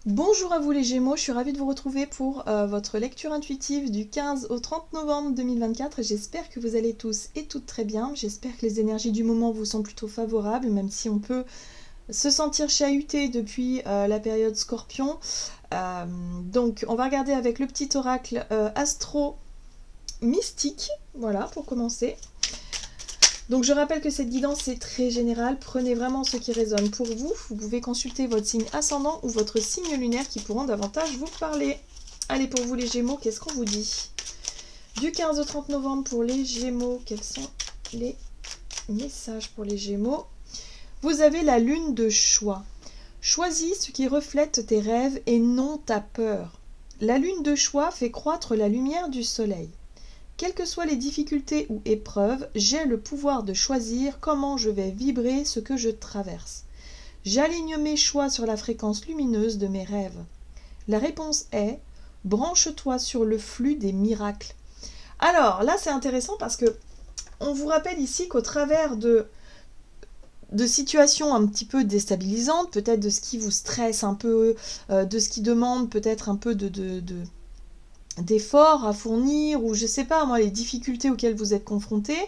Bonjour à vous les Gémeaux, je suis ravie de vous retrouver pour votre lecture intuitive du 15 au 30 novembre 2024. J'espère que vous allez tous et toutes très bien. J'espère que les énergies du moment vous sont plutôt favorables, même si on peut se sentir chahuté depuis la période Scorpion. Donc on va regarder avec le petit oracle astro mystique, voilà pour commencer. Donc je rappelle que cette guidance est très générale, prenez vraiment ce qui résonne pour vous. Vous pouvez consulter votre signe ascendant ou votre signe lunaire qui pourront davantage vous parler. Allez, pour vous les Gémeaux, qu'est-ce qu'on vous dit? Du 15 au 30 novembre pour les Gémeaux, quels sont les messages pour les Gémeaux? Vous avez la lune de choix. Choisis ce qui reflète tes rêves et non ta peur. La lune de choix fait croître la lumière du soleil. Quelles que soient les difficultés ou épreuves, j'ai le pouvoir de choisir comment je vais vibrer ce que je traverse. J'aligne mes choix sur la fréquence lumineuse de mes rêves. La réponse est « Branche-toi sur le flux des miracles ». Alors là, c'est intéressant parce que on vous rappelle ici qu'au travers de situations un petit peu déstabilisantes, peut-être de ce qui vous stresse un peu, de ce qui demande peut-être un peu d'efforts à fournir, ou je sais pas moi, les difficultés auxquelles vous êtes confrontés,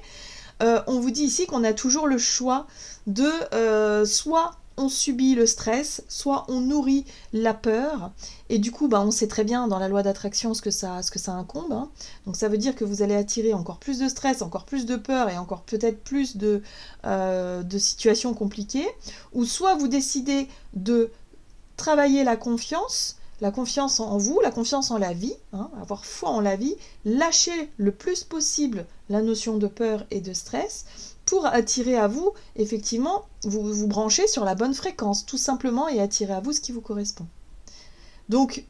on vous dit ici qu'on a toujours le choix de soit on subit le stress, soit on nourrit la peur, et du coup on sait très bien dans la loi d'attraction ce que ça incombe, hein. Donc ça veut dire que vous allez attirer encore plus de stress, encore plus de peur, et encore peut-être plus de situations compliquées, ou soit vous décidez de travailler la confiance en vous, la confiance en la vie, hein, avoir foi en la vie, lâcher le plus possible la notion de peur et de stress pour attirer à vous, effectivement, vous branchez sur la bonne fréquence, tout simplement, et attirer à vous ce qui vous correspond. Donc,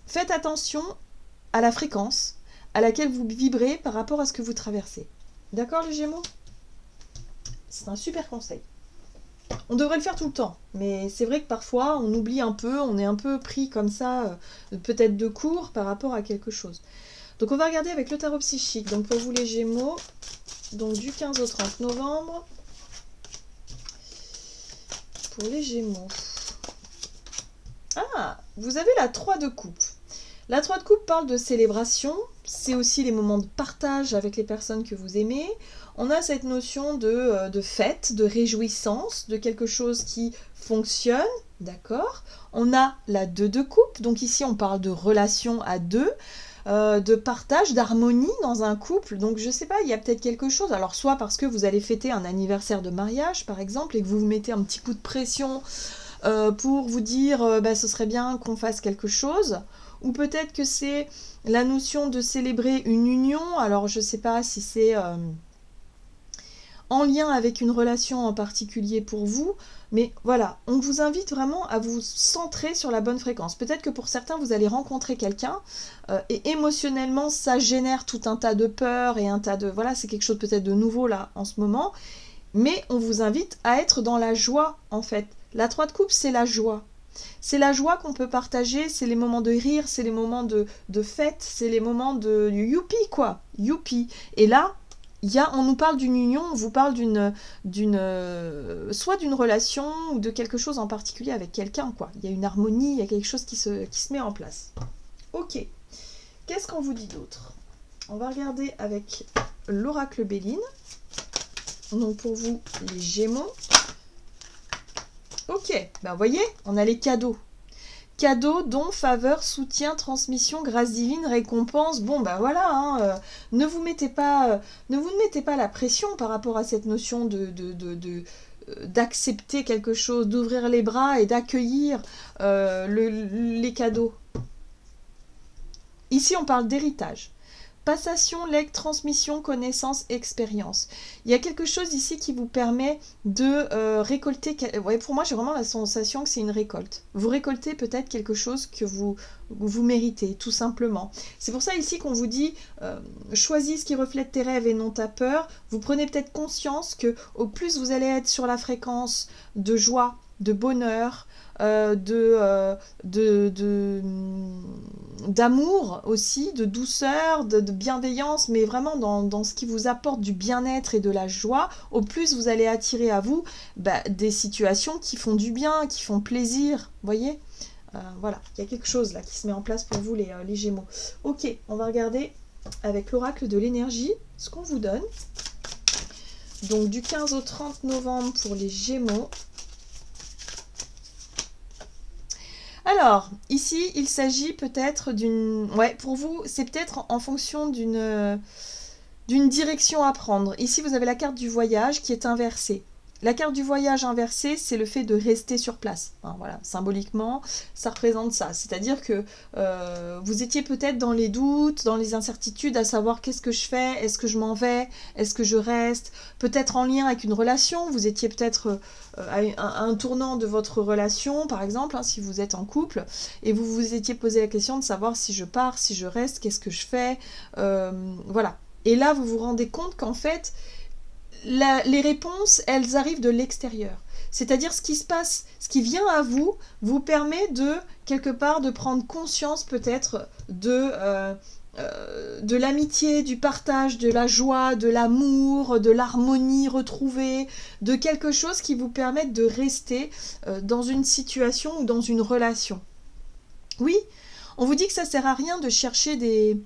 faites attention à la fréquence à laquelle vous vibrez par rapport à ce que vous traversez. D'accord les Gémeaux? C'est un super conseil. On devrait le faire tout le temps, mais c'est vrai que parfois on oublie un peu, on est un peu pris comme ça, peut-être de court par rapport à quelque chose. Donc on va regarder avec le tarot psychique. Donc pour vous les Gémeaux, donc du 15 au 30 novembre, pour les Gémeaux. Ah, vous avez la 3 de coupe. La 3 de coupe parle de célébration, c'est aussi les moments de partage avec les personnes que vous aimez. On a cette notion de fête, de réjouissance, de quelque chose qui fonctionne, d'accord? On a la 2 de coupe, donc ici on parle de relation à deux, de partage, d'harmonie dans un couple. Donc je sais pas, il y a peut-être quelque chose, alors soit parce que vous allez fêter un anniversaire de mariage par exemple, et que vous vous mettez un petit coup de pression pour vous dire ce serait bien qu'on fasse quelque chose, ou peut-être que c'est la notion de célébrer une union. Alors je sais pas si c'est en lien avec une relation en particulier pour vous, mais voilà, on vous invite vraiment à vous centrer sur la bonne fréquence. Peut-être que pour certains, vous allez rencontrer quelqu'un et émotionnellement, ça génère tout un tas de peurs et un tas de... Voilà, c'est quelque chose peut-être de nouveau là en ce moment, mais on vous invite à être dans la joie en fait. La 3 de coupe, c'est la joie. C'est la joie qu'on peut partager, c'est les moments de rire, c'est les moments de fête, c'est les moments de youpi quoi, youpi. Et là, on nous parle d'une union, on vous parle soit d'une relation ou de quelque chose en particulier avec quelqu'un, quoi. Il y a une harmonie, il y a quelque chose qui se met en place. Ok, qu'est-ce qu'on vous dit d'autre? On va regarder avec l'oracle Béline. Donc pour vous, les Gémeaux. Ok, vous voyez, on a les cadeaux. Cadeaux, dons, faveurs, soutien, transmission, grâce divine, récompense. Bon, voilà, hein, ne vous mettez pas la pression par rapport à cette notion d'accepter quelque chose, d'ouvrir les bras et d'accueillir les cadeaux. Ici, on parle d'héritage. Passation, legs, transmission, connaissance, expérience. Il y a quelque chose ici qui vous permet de récolter... Ouais, pour moi, j'ai vraiment la sensation que c'est une récolte. Vous récoltez peut-être quelque chose que vous méritez, tout simplement. C'est pour ça ici qu'on vous dit, choisis ce qui reflète tes rêves et non ta peur. Vous prenez peut-être conscience que au plus vous allez être sur la fréquence de joie, de bonheur, d'amour aussi, de douceur, de bienveillance, mais vraiment dans ce qui vous apporte du bien-être et de la joie, au plus vous allez attirer à vous des situations qui font du bien, qui font plaisir, voyez. Voilà, il y a quelque chose là qui se met en place pour vous les Gémeaux. Ok, on va regarder avec l'oracle de l'énergie ce qu'on vous donne. Donc du 15 au 30 novembre pour les Gémeaux. Alors, ici, il s'agit peut-être d'une... Ouais, pour vous, c'est peut-être en fonction d'une direction à prendre. Ici, vous avez la carte du voyage qui est inversée. La carte du voyage inversée, c'est le fait de rester sur place. Hein, voilà, symboliquement, ça représente ça. C'est-à-dire que vous étiez peut-être dans les doutes, dans les incertitudes, à savoir qu'est-ce que je fais, est-ce que je m'en vais, est-ce que je reste, peut-être en lien avec une relation, vous étiez peut-être à un tournant de votre relation, par exemple, hein, si vous êtes en couple, et vous vous étiez posé la question de savoir si je pars, si je reste, qu'est-ce que je fais, voilà. Et là, vous vous rendez compte qu'en fait, les réponses, elles arrivent de l'extérieur. C'est-à-dire ce qui se passe, ce qui vient à vous, vous permet de, quelque part, de prendre conscience peut-être de l'amitié, du partage, de la joie, de l'amour, de l'harmonie retrouvée, de quelque chose qui vous permette de rester dans une situation ou dans une relation. Oui, on vous dit que ça ne sert à rien de chercher des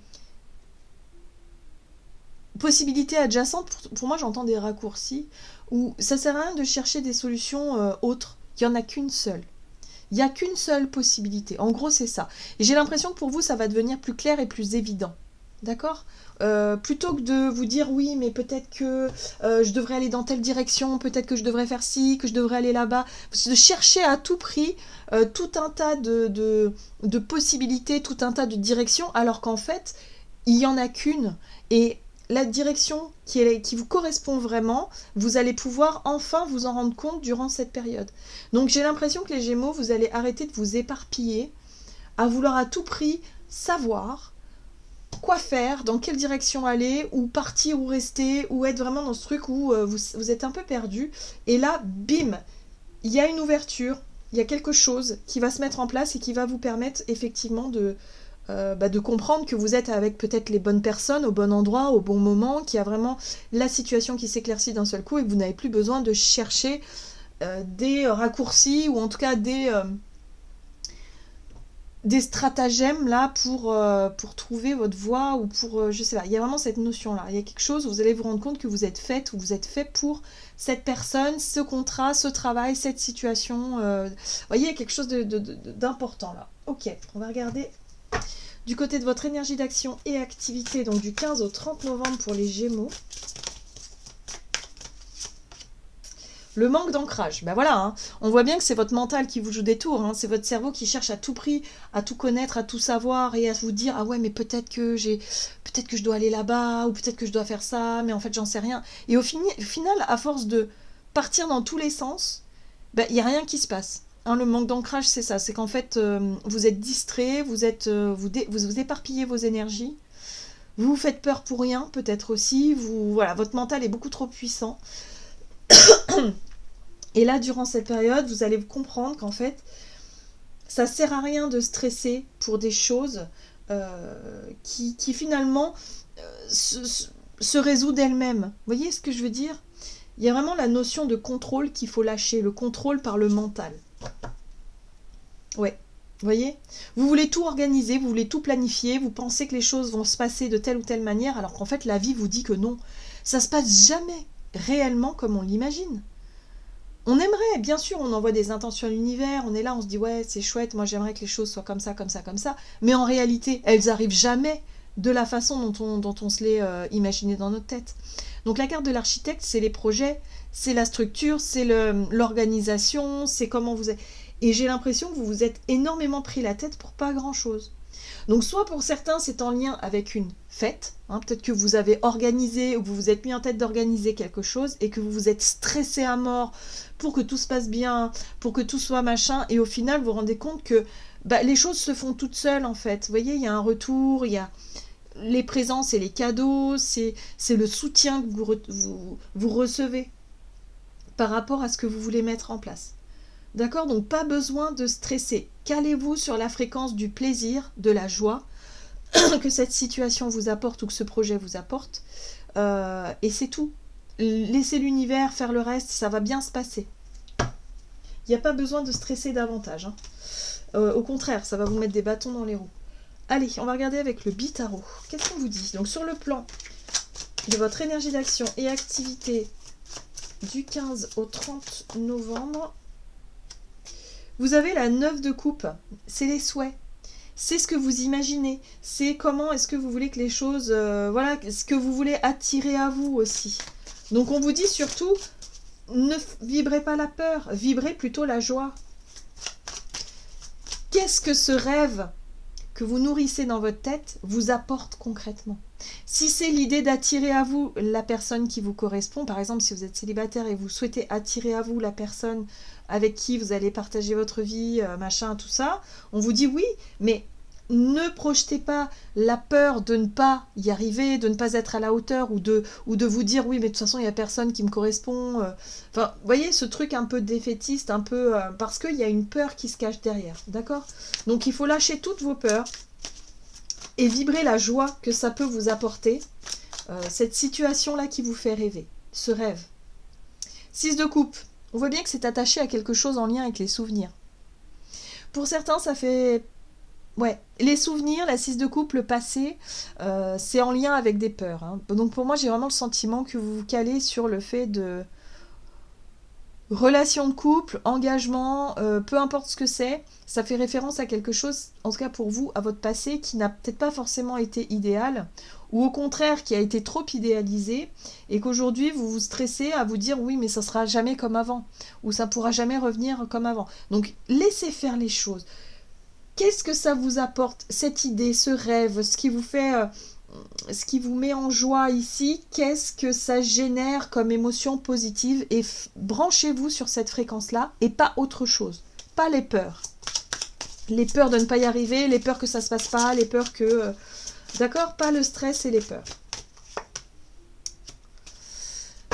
possibilités adjacentes. Pour moi, j'entends des raccourcis, où ça sert à rien de chercher des solutions autres. Il n'y en a qu'une seule. Il n'y a qu'une seule possibilité. En gros, c'est ça. Et j'ai l'impression que pour vous, ça va devenir plus clair et plus évident. D'accord ? Plutôt que de vous dire oui, mais peut-être que je devrais aller dans telle direction, peut-être que je devrais faire ci, que je devrais aller là-bas. De chercher à tout prix tout un tas de possibilités, tout un tas de directions, alors qu'en fait, il n'y en a qu'une. Et la direction qui vous correspond vraiment, vous allez pouvoir enfin vous en rendre compte durant cette période. Donc j'ai l'impression que les Gémeaux, vous allez arrêter de vous éparpiller, à vouloir à tout prix savoir quoi faire, dans quelle direction aller, ou partir ou rester, ou être vraiment dans ce truc où vous êtes un peu perdu. Et là, bim, il y a une ouverture, il y a quelque chose qui va se mettre en place et qui va vous permettre effectivement de comprendre que vous êtes avec peut-être les bonnes personnes, au bon endroit, au bon moment, qu'il y a vraiment la situation qui s'éclaircit d'un seul coup et que vous n'avez plus besoin de chercher des raccourcis ou en tout cas des stratagèmes là pour trouver votre voie ou pour, je sais pas, il y a vraiment cette notion-là. Il y a quelque chose où vous allez vous rendre compte que vous êtes faite ou vous êtes fait pour cette personne, ce contrat, ce travail, cette situation. Vous voyez, il y a quelque chose d'important là. Ok, on va regarder du côté de votre énergie d'action et activité, donc du 15 au 30 novembre pour les Gémeaux. Le manque d'ancrage, ben voilà, hein. On voit bien que c'est votre mental qui vous joue des tours, hein. C'est votre cerveau qui cherche à tout prix, à tout connaître, à tout savoir et à vous dire ah ouais mais peut-être que je dois aller là-bas ou peut-être que je dois faire ça, mais en fait j'en sais rien. Et au final, à force de partir dans tous les sens, ben il y a rien qui se passe. Hein, le manque d'ancrage, c'est ça, c'est qu'en fait vous êtes distrait, vous éparpillez vos énergies, vous vous faites peur pour rien peut-être aussi, voilà, votre mental est beaucoup trop puissant. Et là, durant cette période, vous allez comprendre qu'en fait, ça sert à rien de stresser pour des choses qui finalement se résout d'elles-mêmes. Vous voyez ce que je veux dire ? Il y a vraiment la notion de contrôle qu'il faut lâcher, le contrôle par le mental. Ouais, vous voyez ? Vous voulez tout organiser, vous voulez tout planifier, vous pensez que les choses vont se passer de telle ou telle manière, alors qu'en fait, la vie vous dit que non. Ça se passe jamais réellement comme on l'imagine. On aimerait, bien sûr, on envoie des intentions à l'univers, on est là, on se dit ouais, c'est chouette, moi j'aimerais que les choses soient comme ça, comme ça, comme ça, mais en réalité, elles arrivent jamais de la façon dont on se l'est imaginé dans notre tête. Donc la carte de l'architecte, c'est les projets, c'est la structure, c'est l'organisation, c'est comment vous êtes... Et j'ai l'impression que vous vous êtes énormément pris la tête pour pas grand-chose. Donc soit pour certains c'est en lien avec une fête, hein, peut-être que vous avez organisé ou vous vous êtes mis en tête d'organiser quelque chose et que vous vous êtes stressé à mort pour que tout se passe bien, pour que tout soit machin, et au final vous vous rendez compte que les choses se font toutes seules en fait. Vous voyez, il y a un retour, il y a les présences et les cadeaux, c'est le soutien que vous recevez par rapport à ce que vous voulez mettre en place. D'accord ? Donc pas besoin de stresser. Calez-vous sur la fréquence du plaisir, de la joie que cette situation vous apporte ou que ce projet vous apporte. Et c'est tout. Laissez l'univers faire le reste, ça va bien se passer. Il n'y a pas besoin de stresser davantage. Au contraire, ça va vous mettre des bâtons dans les roues. Allez, on va regarder avec le Bitarot. Qu'est-ce qu'on vous dit? Donc sur le plan de votre énergie d'action et activité du 15 au 30 novembre, vous avez la 9 de coupe. C'est les souhaits. C'est ce que vous imaginez. C'est comment est-ce que vous voulez que les choses... voilà, ce que vous voulez attirer à vous aussi. Donc on vous dit surtout, ne vibrez pas la peur, vibrez plutôt la joie. Qu'est-ce que ce rêve que vous nourrissez dans votre tête vous apporte concrètement? Si c'est l'idée d'attirer à vous la personne qui vous correspond, par exemple si vous êtes célibataire et vous souhaitez attirer à vous la personne avec qui vous allez partager votre vie, machin, tout ça, on vous dit oui, mais ne projetez pas la peur de ne pas y arriver, de ne pas être à la hauteur ou de vous dire oui mais de toute façon il n'y a personne qui me correspond. Enfin, vous voyez ce truc un peu défaitiste, un peu parce qu'il y a une peur qui se cache derrière, d'accord? Donc il faut lâcher toutes vos peurs et vibrer la joie que ça peut vous apporter, cette situation-là qui vous fait rêver, ce rêve. 6 de coupe, on voit bien que c'est attaché à quelque chose en lien avec les souvenirs. Pour certains, ça fait... Ouais, les souvenirs, la 6 de coupe, le passé, c'est en lien avec des peurs. Hein. Donc pour moi, j'ai vraiment le sentiment que vous vous calez sur le fait de... Relation de couple, engagement, peu importe ce que c'est, ça fait référence à quelque chose, en tout cas pour vous, à votre passé, qui n'a peut-être pas forcément été idéal, ou au contraire qui a été trop idéalisé, et qu'aujourd'hui vous vous stressez à vous dire oui mais ça sera jamais comme avant, ou ça pourra jamais revenir comme avant. Donc laissez faire les choses. Qu'est-ce que ça vous apporte, cette idée, ce rêve, ce qui vous fait... ce qui vous met en joie ici, qu'est-ce que ça génère comme émotion positive, et branchez-vous sur cette fréquence-là et pas autre chose, pas les peurs. Les peurs de ne pas y arriver, les peurs que ça se passe pas, les peurs que... d'accord, pas le stress et les peurs.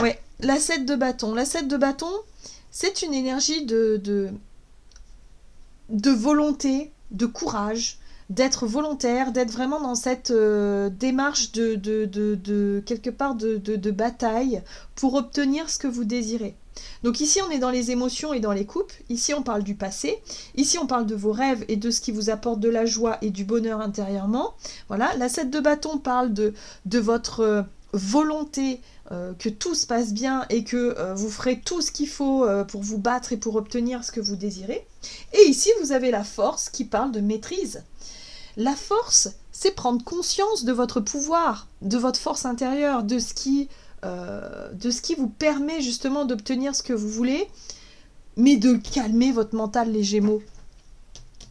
Ouais, la 7 de bâton. La 7 de bâton, c'est une énergie de volonté, de courage, d'être volontaire, d'être vraiment dans cette démarche de quelque part de bataille pour obtenir ce que vous désirez. Donc ici on est dans les émotions et dans les coupes, ici on parle du passé, ici on parle de vos rêves et de ce qui vous apporte de la joie et du bonheur intérieurement. Voilà, la 7 de bâton parle de votre volonté que tout se passe bien et que vous ferez tout ce qu'il faut pour vous battre et pour obtenir ce que vous désirez. Et ici vous avez la force qui parle de maîtrise. La force, c'est prendre conscience de votre pouvoir, de votre force intérieure, de ce qui vous permet justement d'obtenir ce que vous voulez, mais de calmer votre mental, les Gémeaux.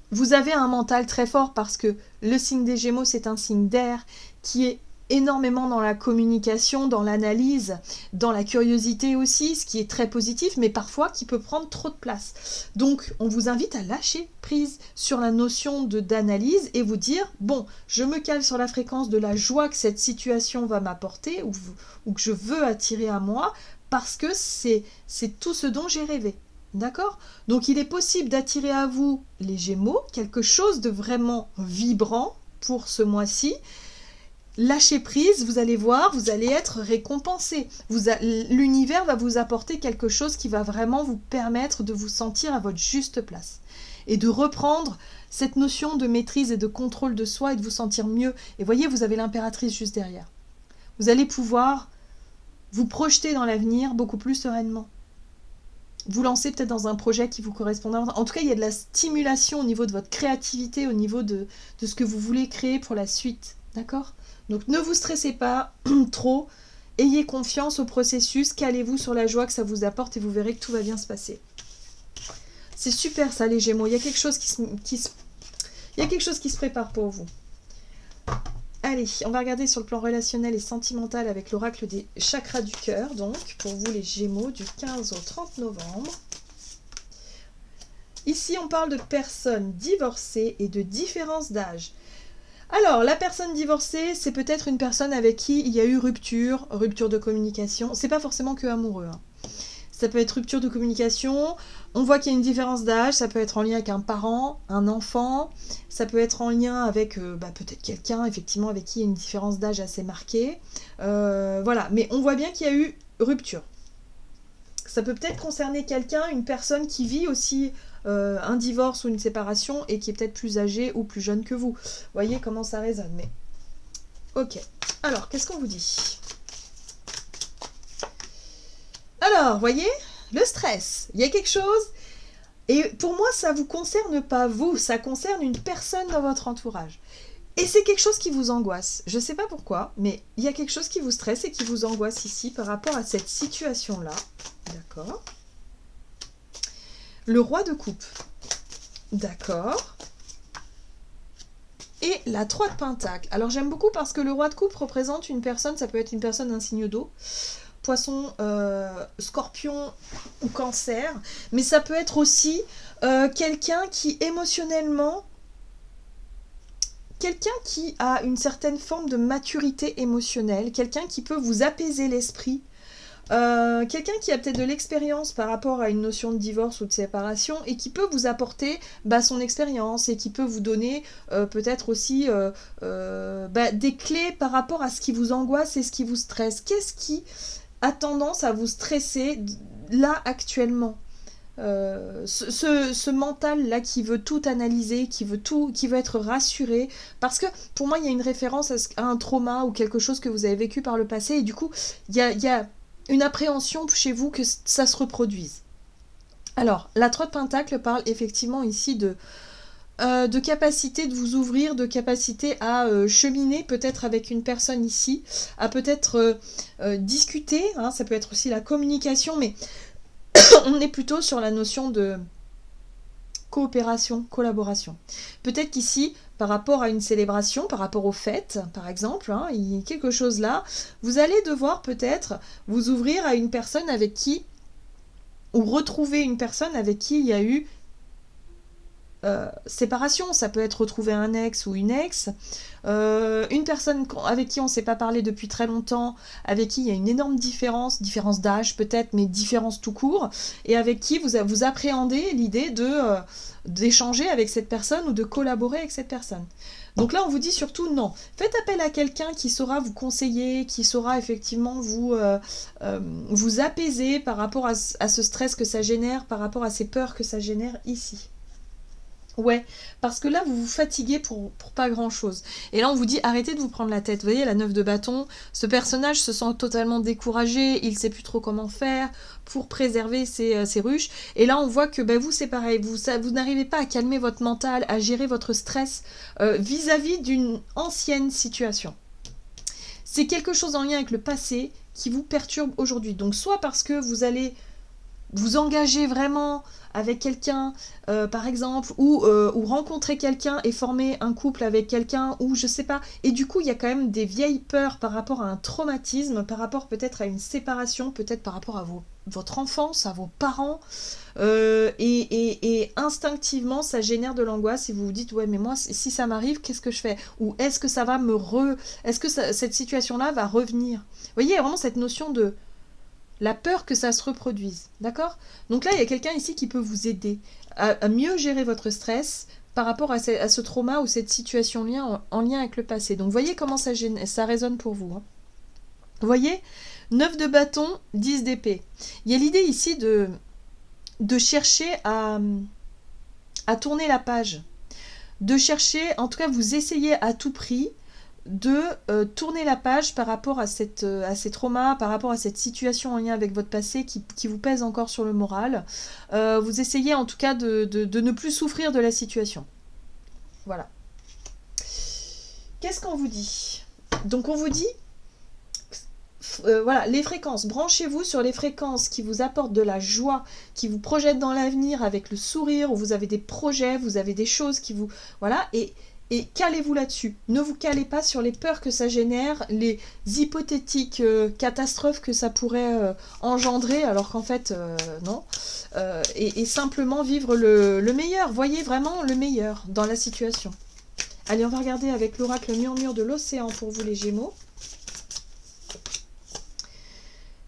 Vous avez un mental très fort parce que le signe des Gémeaux, c'est un signe d'air qui est énormément dans la communication, dans l'analyse, dans la curiosité aussi, ce qui est très positif, mais parfois qui peut prendre trop de place. Donc, on vous invite à lâcher prise sur la notion d'analyse et vous dire, bon, je me cale sur la fréquence de la joie que cette situation va m'apporter ou que je veux attirer à moi, parce que c'est tout ce dont j'ai rêvé. D'accord? Donc, il est possible d'attirer à vous, les Gémeaux, quelque chose de vraiment vibrant pour ce mois-ci. Lâchez prise, vous allez voir, vous allez être récompensé. L'univers va vous apporter quelque chose qui va vraiment vous permettre de vous sentir à votre juste place. Et de reprendre cette notion de maîtrise et de contrôle de soi et de vous sentir mieux. Et voyez, vous avez l'impératrice juste derrière. Vous allez pouvoir vous projeter dans l'avenir beaucoup plus sereinement. Vous lancer peut-être dans un projet qui vous correspond. En tout cas, il y a de la stimulation au niveau de votre créativité, au niveau de ce que vous voulez créer pour la suite. D'accord ? Donc ne vous stressez pas trop, ayez confiance au processus, calez-vous sur la joie que ça vous apporte et vous verrez que tout va bien se passer. C'est super ça les Gémeaux, il y a quelque chose qui se prépare pour vous. Allez, on va regarder sur le plan relationnel et sentimental avec l'oracle des chakras du cœur, donc pour vous les Gémeaux du 15 au 30 novembre. Ici on parle de personnes divorcées et de différence d'âge. Alors, la personne divorcée, c'est peut-être une personne avec qui il y a eu rupture de communication. C'est pas forcément que amoureux. Hein. Ça peut être rupture de communication. On voit qu'il y a une différence d'âge. Ça peut être en lien avec un parent, un enfant. Ça peut être en lien avec peut-être quelqu'un, effectivement, avec qui il y a une différence d'âge assez marquée. Voilà. Mais on voit bien qu'il y a eu rupture. Ça peut peut-être concerner quelqu'un, une personne qui vit aussi un divorce ou une séparation et qui est peut-être plus âgé ou plus jeune que vous. Voyez comment ça résonne. Mais ok. Alors, qu'est-ce qu'on vous dit? Alors, voyez, le stress. Il y a quelque chose. Et pour moi, ça ne vous concerne pas vous. Ça concerne une personne dans votre entourage. Et c'est quelque chose qui vous angoisse. Je ne sais pas pourquoi, mais il y a quelque chose qui vous stresse et qui vous angoisse ici par rapport à cette situation-là. D'accord. Le roi de coupe. D'accord. Et la 3 de pentacle. Alors j'aime beaucoup parce que le roi de coupe représente une personne, ça peut être une personne d'un signe d'eau, poisson, scorpion ou cancer, mais ça peut être aussi quelqu'un qui émotionnellement, quelqu'un qui a une certaine forme de maturité émotionnelle, quelqu'un qui peut vous apaiser l'esprit, quelqu'un qui a peut-être de l'expérience par rapport à une notion de divorce ou de séparation et qui peut vous apporter son expérience et qui peut vous donner peut-être aussi des clés par rapport à ce qui vous angoisse et ce qui vous stresse. Qu'est-ce qui a tendance à vous stresser là actuellement? Ce mental là qui veut tout analyser, qui veut être rassuré, parce que pour moi il y a une référence à un trauma ou quelque chose que vous avez vécu par le passé et du coup il y a une appréhension chez vous que ça se reproduise. Alors la 3 de pentacle parle effectivement ici de capacité de vous ouvrir, de capacité à cheminer peut-être avec une personne ici, à peut-être discuter, hein, ça peut être aussi la communication, mais on est plutôt sur la notion de coopération, collaboration. Peut-être qu'ici, par rapport à une célébration, par rapport aux fêtes, par exemple, hein, il y a quelque chose là, vous allez devoir peut-être vous ouvrir à une personne avec qui, ou retrouver une personne avec qui il y a eu séparation. Ça peut être retrouver un ex ou une ex, une personne avec qui on ne s'est pas parlé depuis très longtemps, avec qui il y a une énorme différence d'âge peut-être, mais différence tout court, et avec qui vous appréhendez l'idée d'échanger avec cette personne ou de collaborer avec cette personne. Donc là, on vous dit surtout non. Faites appel à quelqu'un qui saura vous conseiller, qui saura effectivement vous apaiser par rapport à ce stress que ça génère, par rapport à ces peurs que ça génère ici. Ouais, parce que là, vous vous fatiguez pour pas grand-chose. Et là, on vous dit, arrêtez de vous prendre la tête. Vous voyez, la 9 de bâton, ce personnage se sent totalement découragé, il sait plus trop comment faire pour préserver ses ruches. Et là, on voit que vous, c'est pareil, vous n'arrivez pas à calmer votre mental, à gérer votre stress vis-à-vis d'une ancienne situation. C'est quelque chose en lien avec le passé qui vous perturbe aujourd'hui. Donc, soit parce que vous allez vous engager vraiment avec quelqu'un, par exemple, ou rencontrer quelqu'un et former un couple avec quelqu'un, ou je sais pas. Et du coup, il y a quand même des vieilles peurs par rapport à un traumatisme, par rapport peut-être à une séparation, peut-être par rapport à votre enfance, à vos parents. Et instinctivement, ça génère de l'angoisse et vous vous dites, ouais, mais moi, si ça m'arrive, qu'est-ce que je fais? Ou est-ce que ça va est-ce que cette situation-là va revenir? Vous voyez, il y a vraiment cette notion de la peur que ça se reproduise, d'accord? Donc là, il y a quelqu'un ici qui peut vous aider à mieux gérer votre stress par rapport à ce trauma ou cette situation en lien avec le passé. Donc, voyez comment ça résonne pour vous. Hein. Vous voyez, 9 de bâton, 10 d'épée. Il y a l'idée ici de chercher à tourner la page. De chercher, en tout cas, vous essayez à tout prix de tourner la page par rapport à ces traumas, par rapport à cette situation en lien avec votre passé qui vous pèse encore sur le moral. Vous essayez en tout cas de ne plus souffrir de la situation. Voilà. Qu'est-ce qu'on vous dit? Donc on vous dit, voilà, les fréquences. Branchez-vous sur les fréquences qui vous apportent de la joie, qui vous projettent dans l'avenir avec le sourire, où vous avez des projets, vous avez des choses qui vous... Voilà, et calez-vous là-dessus. Ne vous calez pas sur les peurs que ça génère, les hypothétiques catastrophes que ça pourrait engendrer, alors qu'en fait, non. Et simplement vivre le meilleur. Voyez vraiment le meilleur dans la situation. Allez, on va regarder avec l'oracle murmure de l'océan pour vous les Gémeaux.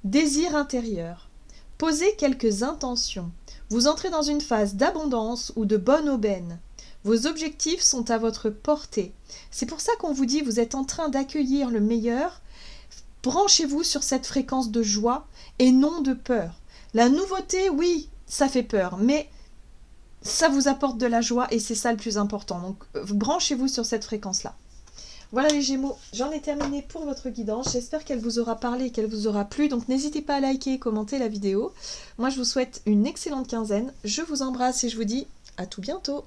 Désir intérieur. Posez quelques intentions. Vous entrez dans une phase d'abondance ou de bonne aubaine. Vos objectifs sont à votre portée. C'est pour ça qu'on vous dit, vous êtes en train d'accueillir le meilleur. Branchez-vous sur cette fréquence de joie et non de peur. La nouveauté, oui, ça fait peur, mais ça vous apporte de la joie et c'est ça le plus important. Donc branchez-vous sur cette fréquence-là. Voilà les Gémeaux, j'en ai terminé pour votre guidance. J'espère qu'elle vous aura parlé et qu'elle vous aura plu. Donc n'hésitez pas à liker et commenter la vidéo. Moi je vous souhaite une excellente quinzaine. Je vous embrasse et je vous dis à tout bientôt.